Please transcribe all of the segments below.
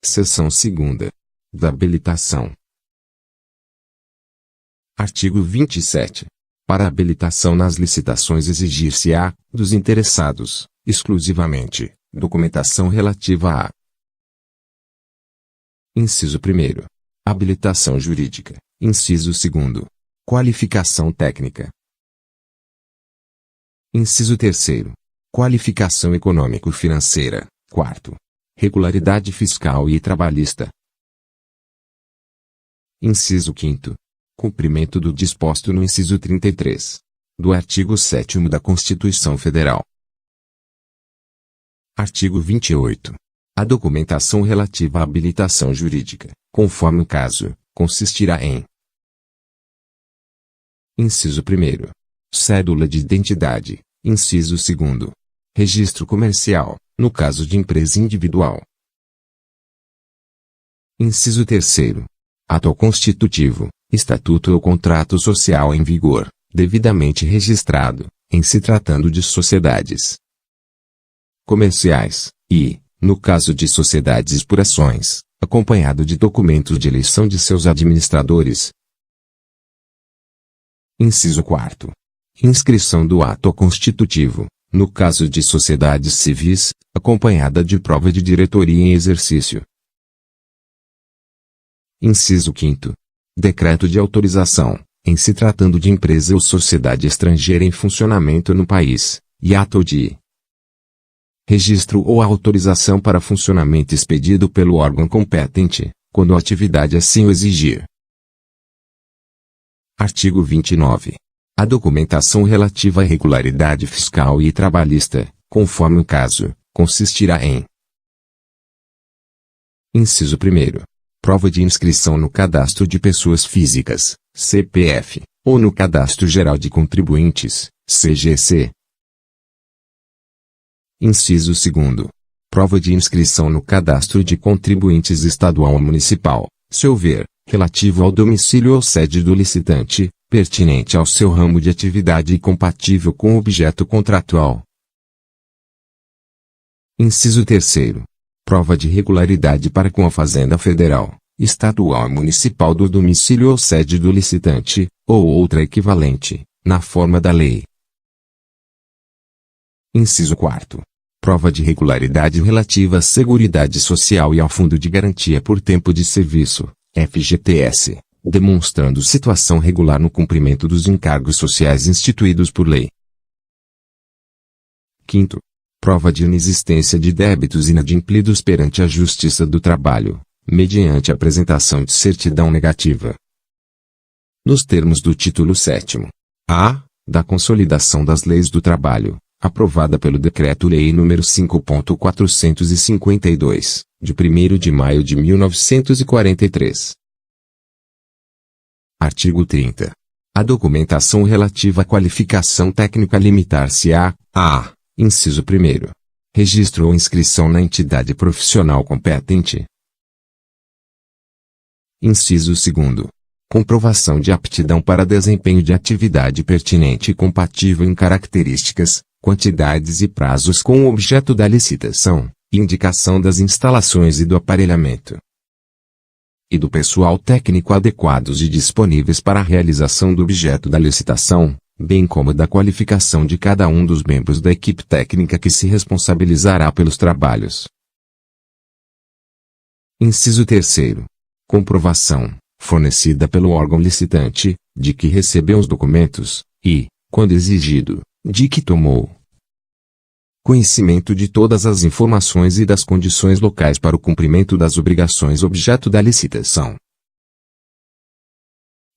Seção 2ª. Da habilitação. Artigo 27. Para a habilitação nas licitações exigir-se-á, dos interessados, exclusivamente, documentação relativa a: Inciso 1º. Habilitação jurídica. Inciso 2º. Qualificação técnica. Inciso 3º. Qualificação econômico-financeira. 4º. Regularidade fiscal e trabalhista. Inciso 5º. Cumprimento do disposto no inciso 33. Do artigo 7º da Constituição Federal. Artigo 28. A documentação relativa à habilitação jurídica, conforme o caso, consistirá em: Inciso 1º. Cédula de identidade. Inciso 2º. Registro comercial, no caso de empresa individual. Inciso 3º. Ato constitutivo, estatuto ou contrato social em vigor, devidamente registrado, em se tratando de sociedades comerciais, e, no caso de sociedades por ações, acompanhado de documentos de eleição de seus administradores. Inciso 4º. Inscrição do ato constitutivo, no caso de sociedades civis, acompanhada de prova de diretoria em exercício. Inciso 5º. Decreto de autorização, em se tratando de empresa ou sociedade estrangeira em funcionamento no país, e ato de registro ou autorização para funcionamento expedido pelo órgão competente, quando a atividade assim o exigir. Artigo 29. A documentação relativa à regularidade fiscal e trabalhista, conforme o caso, consistirá em: Inciso 1º. Prova de inscrição no Cadastro de Pessoas Físicas, CPF, ou no Cadastro Geral de Contribuintes, CGC. Inciso 2º. Prova de inscrição no Cadastro de Contribuintes Estadual ou Municipal, se houver, relativo ao domicílio ou sede do licitante, pertinente ao seu ramo de atividade e compatível com o objeto contratual. Inciso 3º. Prova de regularidade para com a Fazenda Federal, Estadual e Municipal do domicílio ou sede do licitante, ou outra equivalente, na forma da lei. Inciso 4º. Prova de regularidade relativa à Seguridade Social e ao Fundo de Garantia por Tempo de Serviço, FGTS, demonstrando situação regular no cumprimento dos encargos sociais instituídos por lei. 5º. Prova de inexistência de débitos inadimplidos perante a Justiça do Trabalho, mediante apresentação de certidão negativa. Nos termos do título 7º-A, da Consolidação das Leis do Trabalho, aprovada pelo Decreto-Lei nº 5.452, de 1º de maio de 1943. Artigo 30. A documentação relativa à qualificação técnica limitar-se-á a: Inciso 1º. Registro ou inscrição na entidade profissional competente. Inciso 2º. Comprovação de aptidão para desempenho de atividade pertinente e compatível em características, quantidades e prazos com o objeto da licitação, indicação das instalações e do aparelhamento e do pessoal técnico adequados e disponíveis para a realização do objeto da licitação, bem como da qualificação de cada um dos membros da equipe técnica que se responsabilizará pelos trabalhos. Inciso 3º. Comprovação, fornecida pelo órgão licitante, de que recebeu os documentos, e, quando exigido, de que tomou conhecimento de todas as informações e das condições locais para o cumprimento das obrigações objeto da licitação.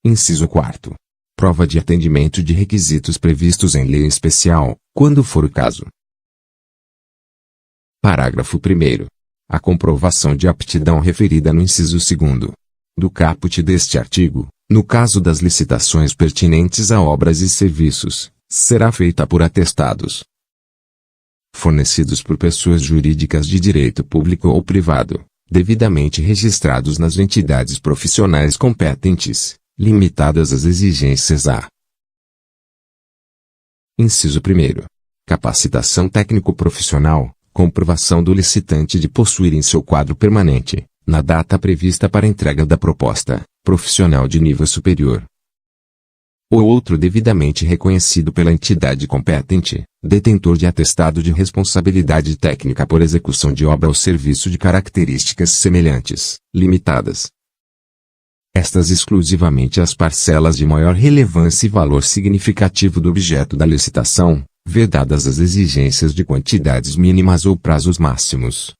Inciso 4º. Prova de atendimento de requisitos previstos em lei especial, quando for o caso. Parágrafo 1º. A comprovação de aptidão referida no inciso 2º do caput deste artigo, no caso das licitações pertinentes a obras e serviços, será feita por atestados fornecidos por pessoas jurídicas de direito público ou privado, devidamente registrados nas entidades profissionais competentes, limitadas às exigências a: Inciso 1º. Capacitação técnico-profissional, comprovação do licitante de possuir em seu quadro permanente, na data prevista para entrega da proposta, profissional de nível superior, ou outro devidamente reconhecido pela entidade competente, detentor de atestado de responsabilidade técnica por execução de obra ou serviço de características semelhantes, limitadas. Estas exclusivamente as parcelas de maior relevância e valor significativo do objeto da licitação, vedadas as exigências de quantidades mínimas ou prazos máximos.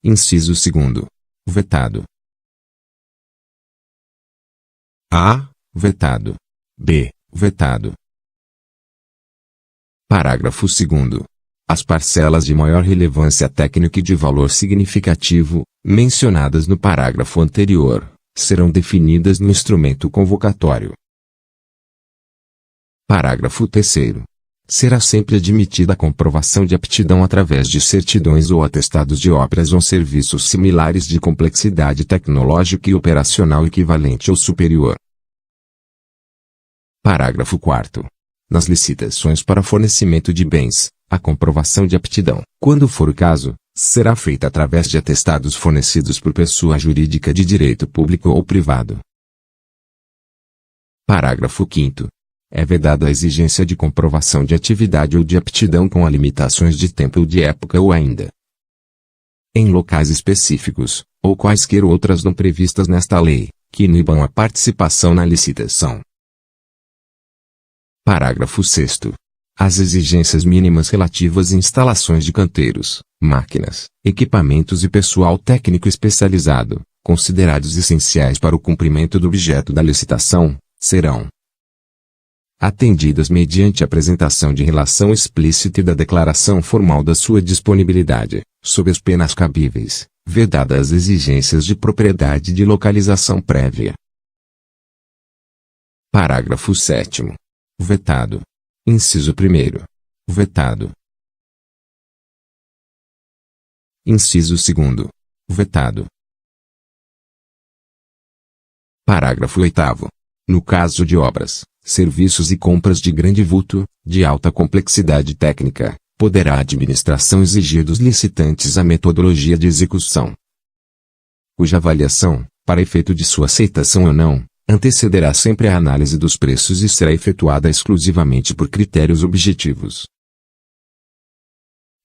Inciso 2º. Vetado. A. Vetado. B. Vetado. Parágrafo 2º. As parcelas de maior relevância técnica e de valor significativo, mencionadas no parágrafo anterior, serão definidas no instrumento convocatório. Parágrafo 3º. Será sempre admitida a comprovação de aptidão através de certidões ou atestados de obras ou serviços similares de complexidade tecnológica e operacional equivalente ou superior. Parágrafo 4º. Nas licitações para fornecimento de bens, a comprovação de aptidão, quando for o caso, será feita através de atestados fornecidos por pessoa jurídica de direito público ou privado. Parágrafo 5º. É vedada a exigência de comprovação de atividade ou de aptidão com as limitações de tempo ou de época ou ainda em locais específicos, ou quaisquer outras não previstas nesta lei, que inibam a participação na licitação. Parágrafo 6º. As exigências mínimas relativas a instalações de canteiros, máquinas, equipamentos e pessoal técnico especializado, considerados essenciais para o cumprimento do objeto da licitação, serão atendidas mediante apresentação de relação explícita e da declaração formal da sua disponibilidade, sob as penas cabíveis, vedadas as exigências de propriedade e de localização prévia. Parágrafo 7º. Vetado. Inciso 1º. Vetado. Inciso 2º. Vetado. Parágrafo 8º. No caso de obras, serviços e compras de grande vulto, de alta complexidade técnica, poderá a administração exigir dos licitantes a metodologia de execução, cuja avaliação, para efeito de sua aceitação ou não, antecederá sempre a análise dos preços e será efetuada exclusivamente por critérios objetivos.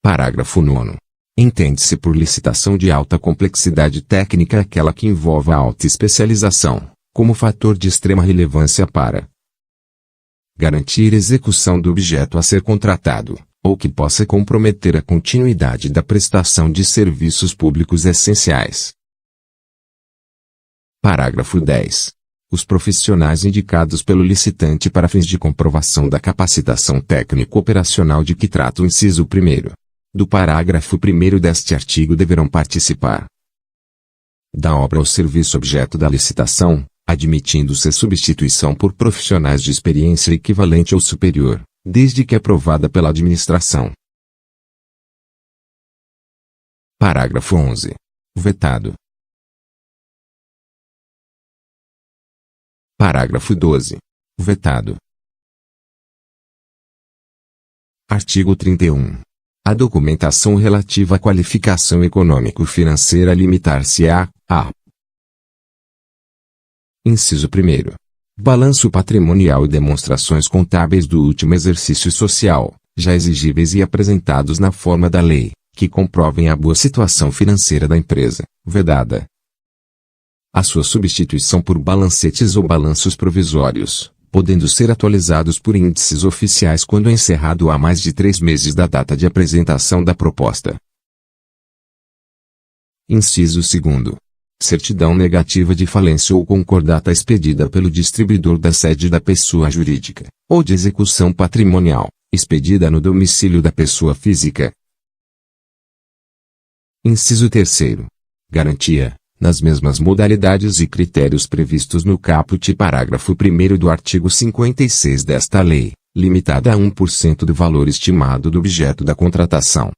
Parágrafo 9º. Entende-se por licitação de alta complexidade técnica aquela que envolva alta especialização, como fator de extrema relevância para garantir execução do objeto a ser contratado, ou que possa comprometer a continuidade da prestação de serviços públicos essenciais. Parágrafo 10. Os profissionais indicados pelo licitante para fins de comprovação da capacitação técnico-operacional de que trata o inciso 1º do parágrafo 1º deste artigo deverão participar da obra ou serviço objeto da licitação, admitindo-se substituição por profissionais de experiência equivalente ou superior, desde que aprovada pela administração. Parágrafo 11. Vetado. Parágrafo 12. Vetado. Artigo 31. A documentação relativa à qualificação econômico-financeira limitar-se-á a: Inciso 1º. Balanço patrimonial e demonstrações contábeis do último exercício social, já exigíveis e apresentados na forma da lei, que comprovem a boa situação financeira da empresa, vedada a sua substituição por balancetes ou balanços provisórios, podendo ser atualizados por índices oficiais quando encerrado há mais de 3 meses da data de apresentação da proposta. Inciso 2º. Certidão negativa de falência ou concordata expedida pelo distribuidor da sede da pessoa jurídica, ou de execução patrimonial, expedida no domicílio da pessoa física. Inciso 3º. Garantia, nas mesmas modalidades e critérios previstos no caput parágrafo 1º do artigo 56 desta lei, limitada a 1% do valor estimado do objeto da contratação.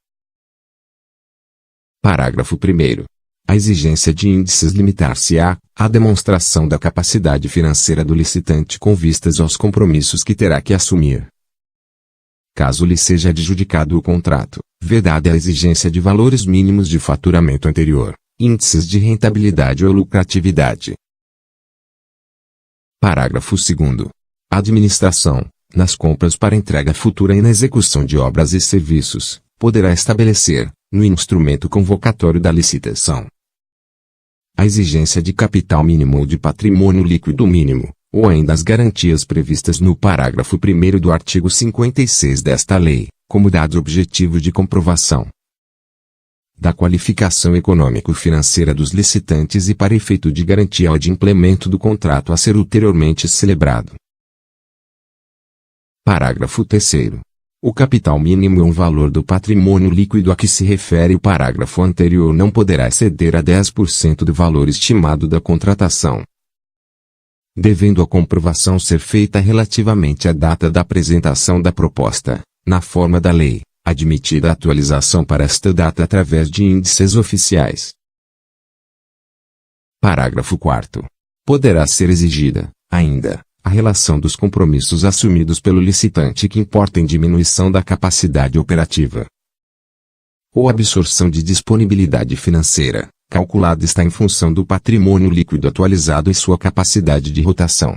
Parágrafo 1º. A exigência de índices limitar-se-á à demonstração da capacidade financeira do licitante com vistas aos compromissos que terá que assumir. caso lhe seja adjudicado o contrato, vedada a exigência de valores mínimos de faturamento anterior, índices de rentabilidade ou lucratividade. Parágrafo 2º. A administração, nas compras para entrega futura e na execução de obras e serviços, poderá estabelecer, no instrumento convocatório da licitação, a exigência de capital mínimo ou de patrimônio líquido mínimo, ou ainda as garantias previstas no parágrafo 1º do artigo 56 desta lei, como dado objetivo de comprovação da qualificação econômico-financeira dos licitantes e para efeito de garantia ou de implemento do contrato a ser ulteriormente celebrado. Parágrafo 3º. O capital mínimo é um valor do patrimônio líquido a que se refere o parágrafo anterior não poderá exceder a 10% do valor estimado da contratação, devendo a comprovação ser feita relativamente à data da apresentação da proposta, na forma da lei, admitida a atualização para esta data através de índices oficiais. Parágrafo 4º. Poderá ser exigida, ainda, a relação dos compromissos assumidos pelo licitante que importem diminuição da capacidade operativa ou absorção de disponibilidade financeira, calculada está em função do patrimônio líquido atualizado e sua capacidade de rotação.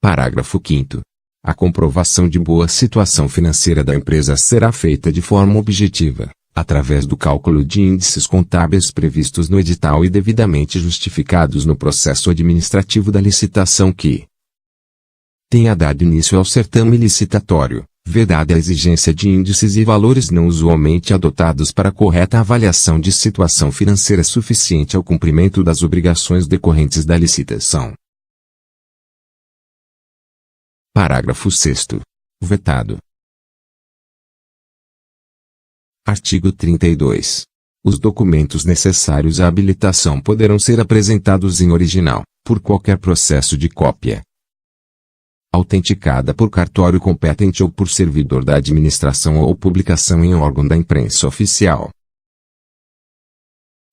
Parágrafo 5º. A comprovação de boa situação financeira da empresa será feita de forma objetiva, através do cálculo de índices contábeis previstos no edital e devidamente justificados no processo administrativo da licitação que tenha dado início ao certame licitatório, vedada a exigência de índices e valores não usualmente adotados para correta avaliação de situação financeira suficiente ao cumprimento das obrigações decorrentes da licitação. Parágrafo 6º. Vetado. Artigo 32. Os documentos necessários à habilitação poderão ser apresentados em original, por qualquer processo de cópia autenticada por cartório competente ou por servidor da administração ou publicação em órgão da imprensa oficial.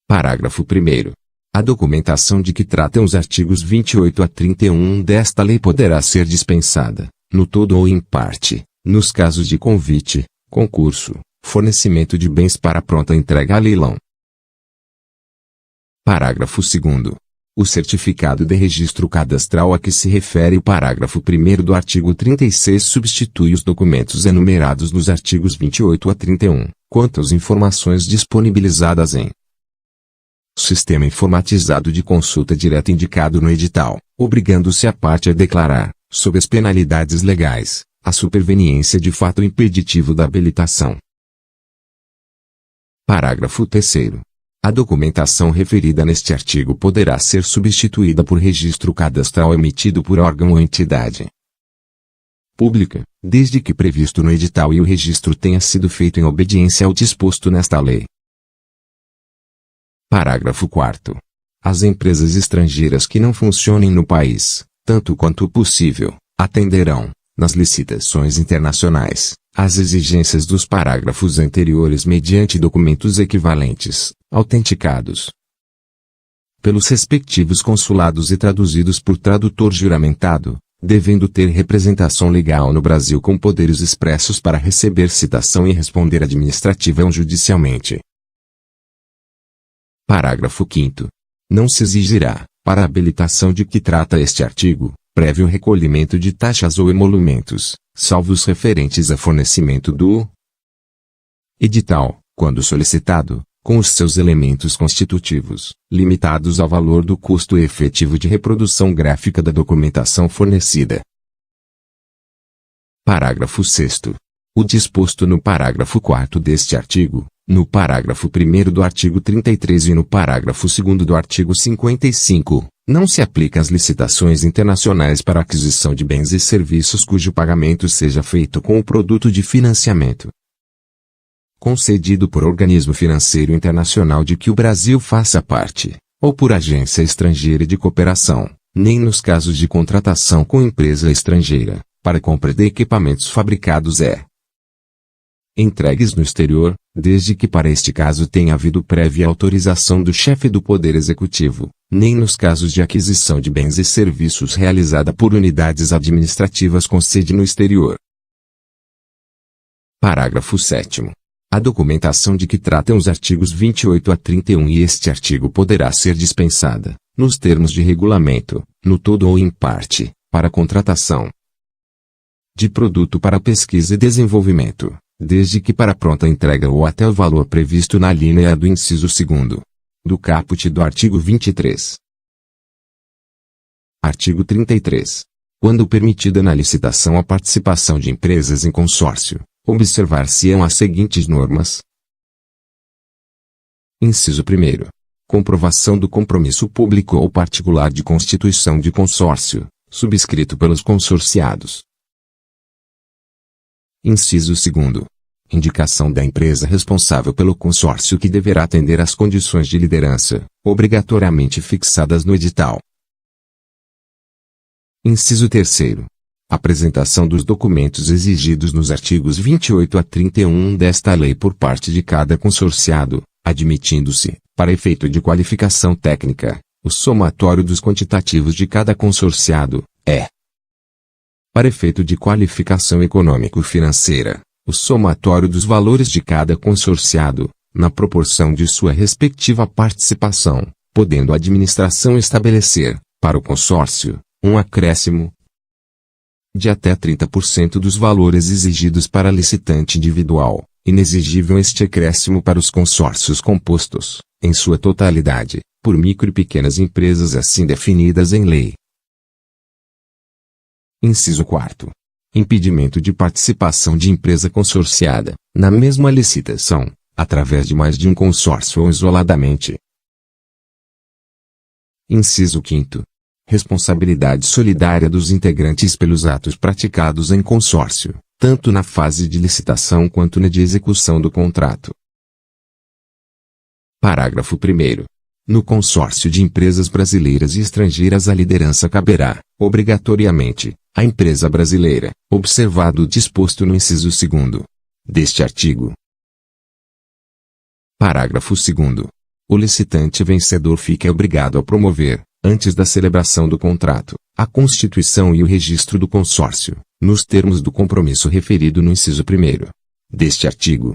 Parágrafo 1º. A documentação de que tratam os artigos 28 a 31 desta lei poderá ser dispensada, no todo ou em parte, nos casos de convite, concurso, fornecimento de bens para pronta entrega a leilão. Parágrafo 2º. O certificado de registro cadastral a que se refere o parágrafo 1º do artigo 36 substitui os documentos enumerados nos artigos 28 a 31, quanto às informações disponibilizadas em sistema informatizado de consulta direta indicado no edital, obrigando-se a parte a declarar, sob as penalidades legais, a superveniência de fato impeditivo da habilitação. Parágrafo 3º. A documentação referida neste artigo poderá ser substituída por registro cadastral emitido por órgão ou entidade pública, desde que previsto no edital e o registro tenha sido feito em obediência ao disposto nesta lei. Parágrafo 4º. As empresas estrangeiras que não funcionem no país, tanto quanto possível, atenderão, nas licitações internacionais, às exigências dos parágrafos anteriores mediante documentos equivalentes, autenticados pelos respectivos consulados e traduzidos por tradutor juramentado, devendo ter representação legal no Brasil com poderes expressos para receber citação e responder administrativa ou judicialmente. Parágrafo 5º. Não se exigirá, para a habilitação de que trata este artigo, prévio recolhimento de taxas ou emolumentos, salvo os referentes a fornecimento do edital, quando solicitado, com os seus elementos constitutivos, limitados ao valor do custo efetivo de reprodução gráfica da documentação fornecida. Parágrafo 6º. O disposto no parágrafo 4º deste artigo, no parágrafo 1º do artigo 33 e no parágrafo 2º do artigo 55, não se aplica às licitações internacionais para aquisição de bens e serviços cujo pagamento seja feito com o produto de financiamento concedido por organismo financeiro internacional de que o Brasil faça parte, ou por agência estrangeira de cooperação, nem nos casos de contratação com empresa estrangeira, para compra de equipamentos fabricados entregues no exterior, desde que para este caso tenha havido prévia autorização do chefe do Poder Executivo, nem nos casos de aquisição de bens e serviços realizada por unidades administrativas com sede no exterior. Parágrafo 7º. A documentação de que tratam os artigos 28 a 31 e este artigo poderá ser dispensada, nos termos de regulamento, no todo ou em parte, para contratação de produto para pesquisa e desenvolvimento, desde que para pronta entrega ou até o valor previsto na linha do inciso 2º do caput do artigo 23. Artigo 33. Quando permitida na licitação a participação de empresas em consórcio, observar-se-ão as seguintes normas. Inciso 1º. Comprovação do compromisso público ou particular de constituição de consórcio, subscrito pelos consorciados. Inciso 2º. Indicação da empresa responsável pelo consórcio que deverá atender às condições de liderança, obrigatoriamente fixadas no edital. Inciso 3º. Apresentação dos documentos exigidos nos artigos 28 a 31 desta lei por parte de cada consorciado, admitindo-se, para efeito de qualificação técnica, o somatório dos quantitativos de cada consorciado, para efeito de qualificação econômico-financeira, o somatório dos valores de cada consorciado, na proporção de sua respectiva participação, podendo a administração estabelecer, para o consórcio, um acréscimo de até 30% dos valores exigidos para licitante individual, inexigível este acréscimo para os consórcios compostos, em sua totalidade, por micro e pequenas empresas assim definidas em lei. Inciso 4º. Impedimento de participação de empresa consorciada, na mesma licitação, através de mais de um consórcio ou isoladamente. Inciso 5º. Responsabilidade solidária dos integrantes pelos atos praticados em consórcio, tanto na fase de licitação quanto na de execução do contrato. Parágrafo 1º. No consórcio de empresas brasileiras e estrangeiras a liderança caberá, obrigatoriamente, à empresa brasileira, observado o disposto no inciso 2º deste artigo. Parágrafo 2º. O licitante vencedor fica obrigado a promover, antes da celebração do contrato, a constituição e o registro do consórcio, nos termos do compromisso referido no inciso 1º deste artigo,